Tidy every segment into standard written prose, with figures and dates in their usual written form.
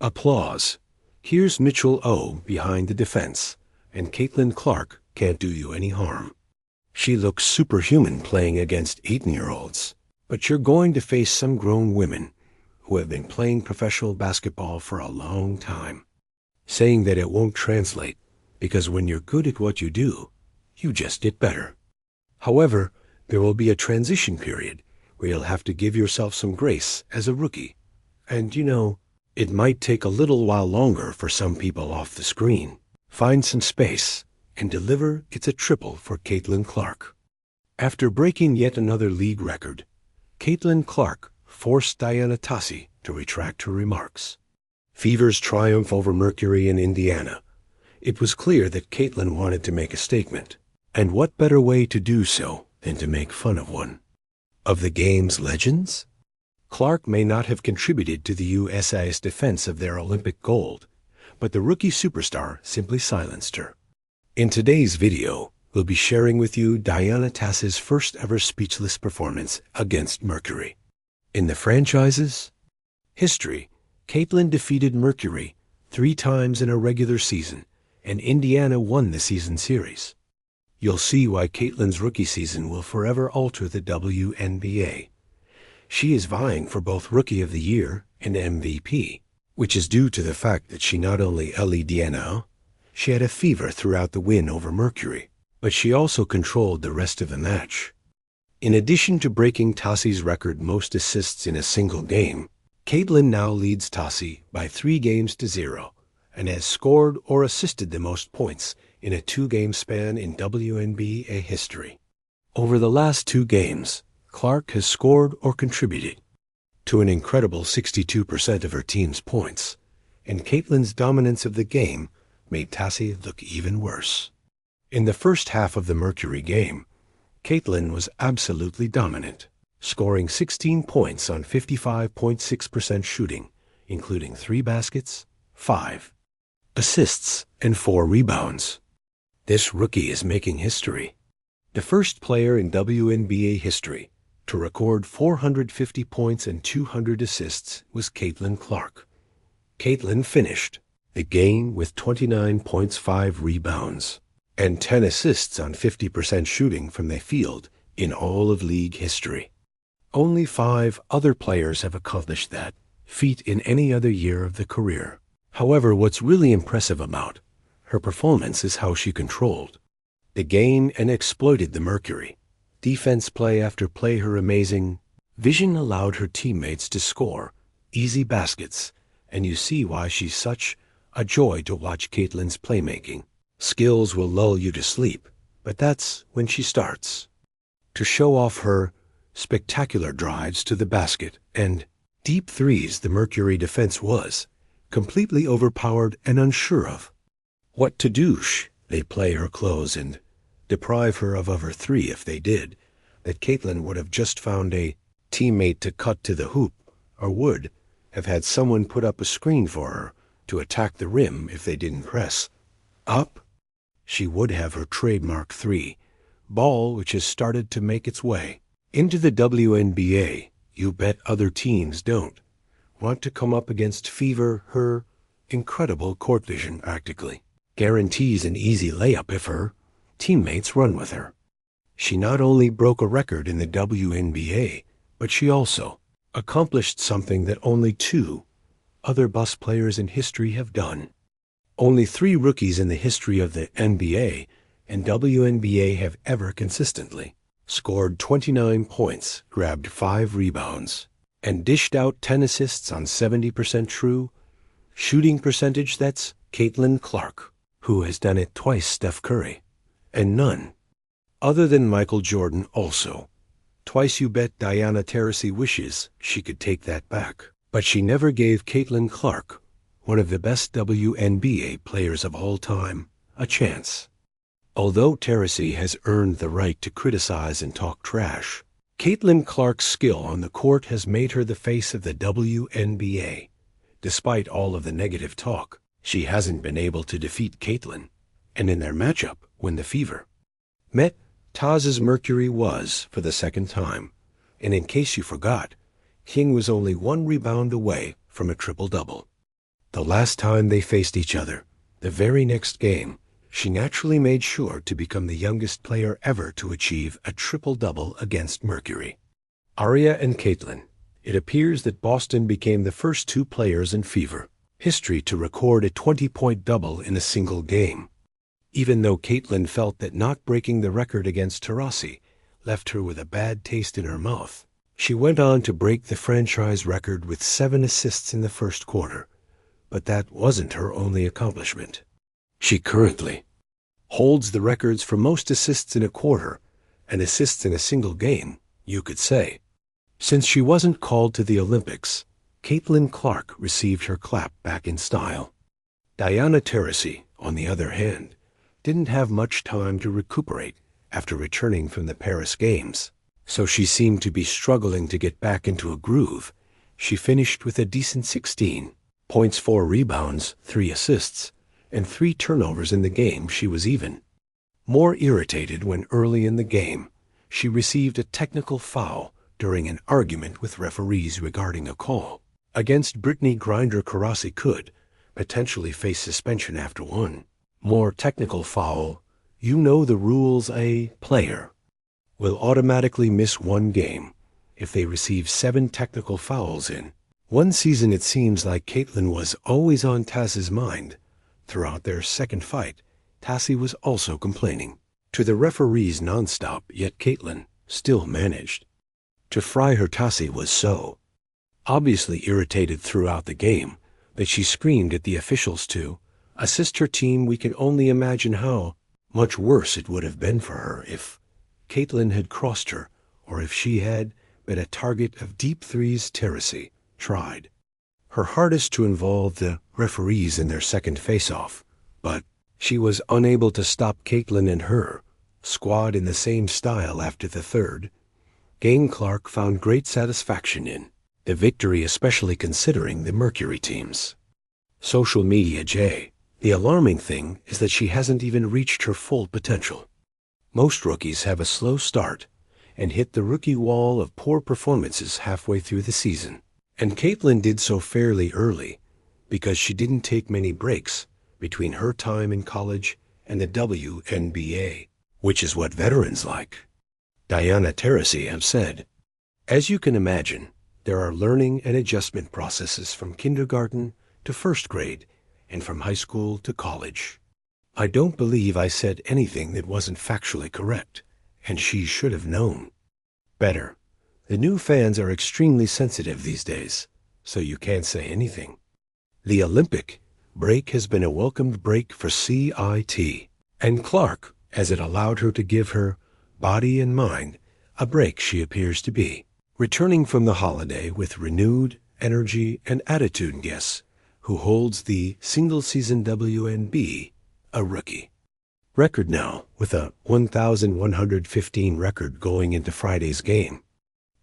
Applause. Here's Mitchell O. behind the defense, and Caitlin Clark can't do you any harm. She looks superhuman playing against 18-year-olds, but you're going to face some grown women who have been playing professional basketball for a long time, saying that it won't translate because when you're good at what you do, you just get better. However, there will be a transition period where you'll have to give yourself some grace as a rookie. And it might take a little while longer for some people off the screen. Find some space and deliver. It's a triple for Caitlin Clark. After breaking yet another league record, Caitlin Clark forced Diana Taurasi to retract her remarks. Fever's triumph over Mercury in Indiana. It was clear that Caitlin wanted to make a statement. And what better way to do so than to make fun of one of the game's legends? Clark may not have contributed to the USA's defense of their Olympic gold, but the rookie superstar simply silenced her. In today's video, we'll be sharing with you Diana Taurasi's first ever speechless performance against Mercury. In the franchise's history, Caitlin defeated Mercury 3 times in a regular season, and Indiana won the season series. You'll see why Caitlin's rookie season will forever alter the WNBA. She is vying for both Rookie of the Year and MVP, which is due to the fact that she not only Diana, she had a fever throughout the win over Mercury, but she also controlled the rest of the match. In addition to breaking Taurasi's record most assists in a single game, Caitlin now leads Taurasi by 3-0 and has scored or assisted the most points in a 2-game span in WNBA history. Over the last 2 games, Clark has scored or contributed to an incredible 62% of her team's points, and Caitlin's dominance of the game made Taurasi look even worse. In the first half of the Mercury game, Caitlin was absolutely dominant, scoring 16 points on 55.6% shooting, including 3 baskets, 5 assists, and 4 rebounds. This rookie is making history. The first player in WNBA history to record 450 points and 200 assists was Caitlin Clark. Caitlin finished the game with 29 points, 5 rebounds, and 10 assists on 50% shooting from the field in all of league history. Only 5 other players have accomplished that feat in any other year of the career. However, what's really impressive about her performance is how she controlled the game and exploited the Mercury. Defense play after play, her amazing vision allowed her teammates to score easy baskets, and you see why she's such a joy to watch. Caitlin's playmaking skills will lull you to sleep, but that's when she starts to show off her spectacular drives to the basket and deep threes. The Mercury defense was completely overpowered and unsure of what to do. They play her close and deprive her of over 3 if they did. That Caitlin would have just found a teammate to cut to the hoop, or would have had someone put up a screen for her to attack the rim if they didn't press up. She would have her trademark 3 ball, which has started to make its way into the WNBA. You bet other teams don't want to come up against Fever. Her incredible court vision practically guarantees an easy layup if her teammates run with her. She not only broke a record in the WNBA, but she also accomplished something that only 2 other bus players in history have done. Only 3 rookies in the history of the NBA and WNBA have ever consistently scored 29 points, grabbed 5 rebounds, and dished out 10 assists on 70% true shooting percentage. That's Caitlin Clark, who has done it twice. Steph Curry, and none other than Michael Jordan also twice. You bet Diana Taurasi wishes she could take that back, but she never gave Caitlin Clark, one of the best WNBA players of all time, a chance. Although Taurasi has earned the right to criticize and talk trash, Caitlin Clark's skill on the court has made her the face of the WNBA. Despite all of the negative talk, she hasn't been able to defeat Caitlin, and in their matchup, when the Fever met, Taurasi's Mercury was, for the second time, and in case you forgot, King was only 1 rebound away from a triple-double. The last time they faced each other, the very next game, she naturally made sure to become the youngest player ever to achieve a triple-double against Mercury. Aria and Caitlin. It appears that Boston became the first two players in Fever history to record a 20-point double in a single game. Even though Caitlin felt that not breaking the record against Taurasi left her with a bad taste in her mouth, she went on to break the franchise record with 7 assists in the first quarter. But that wasn't her only accomplishment. She currently holds the records for most assists in a quarter and assists in a single game, you could say. Since she wasn't called to the Olympics, Caitlin Clark received her clap back in style. Diana Taurasi, on the other hand, didn't have much time to recuperate after returning from the Paris Games, so she seemed to be struggling to get back into a groove. She finished with a decent 16 points, 4 rebounds, 3 assists, and 3 turnovers in the game. She was even more irritated when early in the game she received a technical foul during an argument with referees regarding a call against Brittany Grinder. Taurasi could potentially face suspension after one more technical foul. You know the rules. A player will automatically miss one game if they receive 7 technical fouls in one season. It seems like Caitlin was always on Tass's mind. Throughout their second fight, Tassie was also complaining to the referees nonstop, yet Caitlin still managed to fry her. Tassie was so obviously irritated throughout the game that she screamed at the officials to assist her team. We can only imagine how much worse it would have been for her if Caitlin had crossed her, or if she had been a target of deep threes. Taurasi tried her hardest to involve the referees in their second face-off, but she was unable to stop Caitlin and her squad in the same style after the third game. Clark found great satisfaction in the victory, especially considering the Mercury team's social media. The alarming thing is that she hasn't even reached her full potential. Most rookies have a slow start and hit the rookie wall of poor performances halfway through the season. And Caitlin did so fairly early because she didn't take many breaks between her time in college and the WNBA, which is what veterans like Diana Taurasi have said. As you can imagine, there are learning and adjustment processes from kindergarten to first grade and from high school to college. I don't believe I said anything that wasn't factually correct, and she should have known better. The new fans are extremely sensitive these days, so you can't say anything. The Olympic break has been a welcomed break for CIT and Clark, as it allowed her to give her body and mind a break. She appears to be returning from the holiday with renewed energy and attitude. Guess who holds the single-season WNBA a rookie record now, with a 1,115 record going into Friday's game.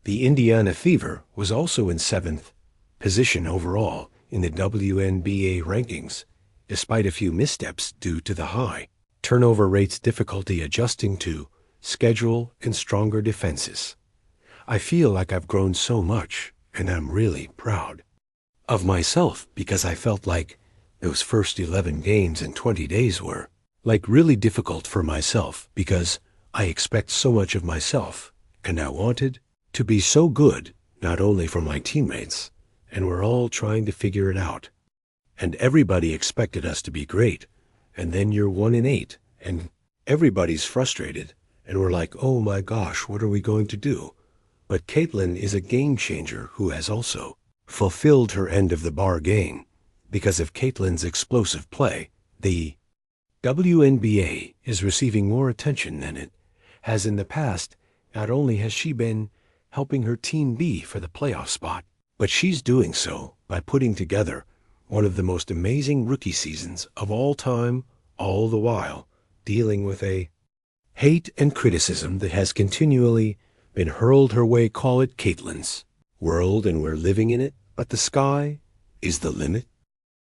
The Indiana Fever was also in 7th position overall in the WNBA rankings, despite a few missteps due to the high turnover rates, difficulty adjusting to schedule, and stronger defenses. I feel like I've grown so much, and I'm really proud of myself because I felt like those first 11 games in 20 days were like really difficult for myself because I expect so much of myself, and I wanted to be so good, not only for my teammates, and we're all trying to figure it out. And everybody expected us to be great, and then you're 1-8, and everybody's frustrated, and we're like, oh my gosh, what are we going to do? But Caitlin is a game changer who has also fulfilled her end of the bargain. Because of Caitlin's explosive play, the WNBA is receiving more attention than it has in the past. Not only has she been helping her team be for the playoff spot, but she's doing so by putting together one of the most amazing rookie seasons of all time, all the while dealing with a hate and criticism that has continually been hurled her way. Call it Caitlin's world, and we're living in it, but the sky is the limit.